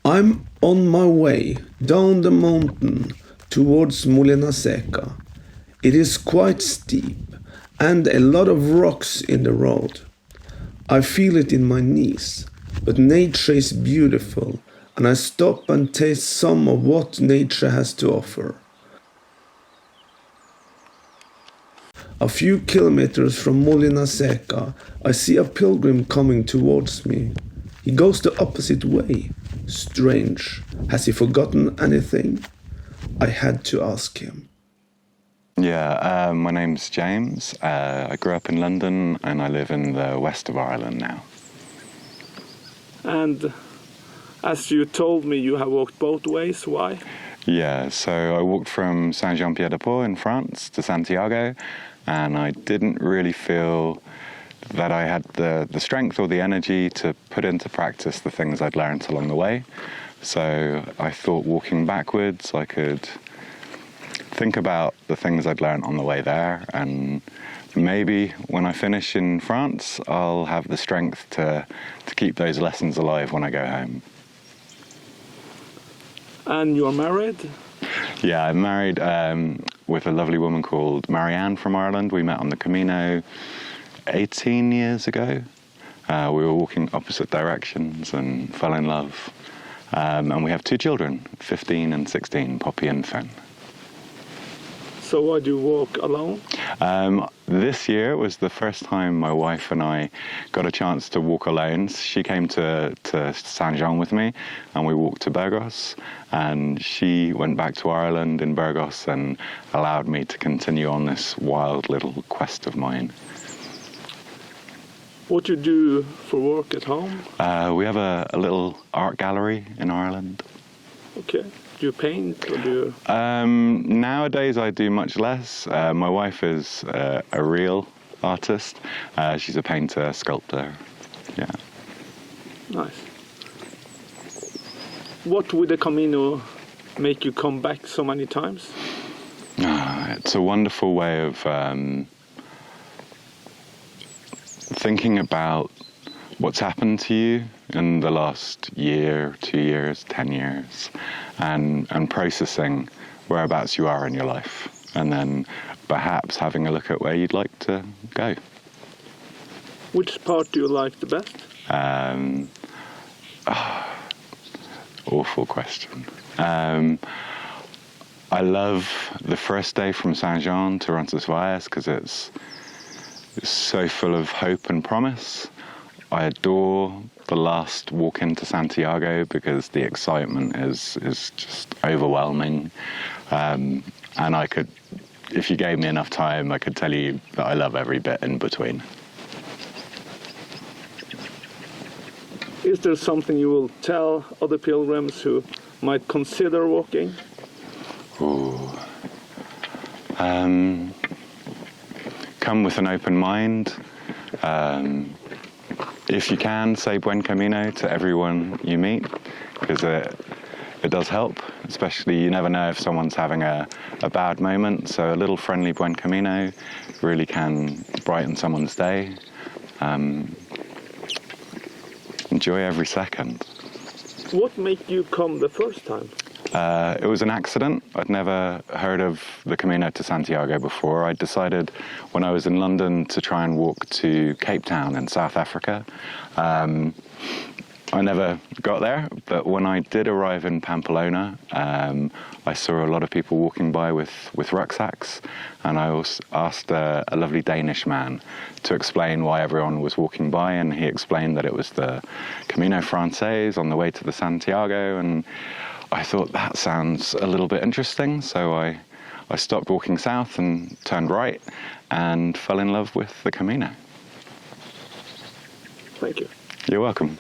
I'm on my way down the mountain towards Molinaseca. It is quite steep and a lot of rocks in the road. I feel it in my knees, but nature is beautiful and I stop and taste some of what nature has to offer. A few kilometers from Molinaseca, I see a pilgrim coming towards me. He goes the opposite way. Strange. Has he forgotten anything? I had to ask him. Yeah, my name's James. I grew up in London and I live in the west of Ireland now. And as you told me, you have walked both ways. Why? Yeah, so I walked from Saint-Jean-Pied-de-Port in France to Santiago, and I didn't really feel that I had the strength or the energy to put into practice the things I'd learned along the way. So I thought walking backwards, I could think about the things I'd learned on the way there, and maybe when I finish in France, I'll have the strength to keep those lessons alive when I go home. And you're married? Yeah, I'm married with a lovely woman called Marianne from Ireland. We met on the Camino 18 years ago. We were walking opposite directions and fell in love. And we have 2 children, 15 and 16, Poppy and Finn. So why do you walk alone? This year was the first time my wife and I got a chance to walk alone. She came to Saint-Jean with me and we walked to Burgos, and she went back to Ireland in Burgos and allowed me to continue on this wild little quest of mine. What do you do for work at home? We have a little art gallery in Ireland. Okay. Do you paint or do you... Nowadays I do much less. My wife is a real artist. She's a painter, sculptor. Yeah. Nice. What would the Camino make you come back so many times? It's a wonderful way of thinking about what's happened to you in the last year, 2 years, 10 years, and processing whereabouts you are in your life, and then perhaps having a look at where you'd like to go. Which part do you like the best? Awful question. I love the first day from Saint-Jean to Roncesvalles because it's so full of hope and promise. I adore the last walk into Santiago because the excitement is just overwhelming. And I could, if you gave me enough time, I could tell you that I love every bit in between. Is there something you will tell other pilgrims who might consider walking? Ooh. Come with an open mind. If you can, say Buen Camino to everyone you meet, because it does help, especially you never know if someone's having a bad moment, so a little friendly Buen Camino really can brighten someone's day. Enjoy every second. What made you come the first time? It was an accident. I'd never heard of the Camino to Santiago before. I decided when I was in London to try and walk to Cape Town in South Africa. I never got there, but when I did arrive in Pamplona, I saw a lot of people walking by with rucksacks, and I also asked a lovely Danish man to explain why everyone was walking by, and he explained that it was the Camino Frances on the way to the Santiago, and I thought that sounds a little bit interesting, so I stopped walking south and turned right and fell in love with the Camino. Thank you. You're welcome.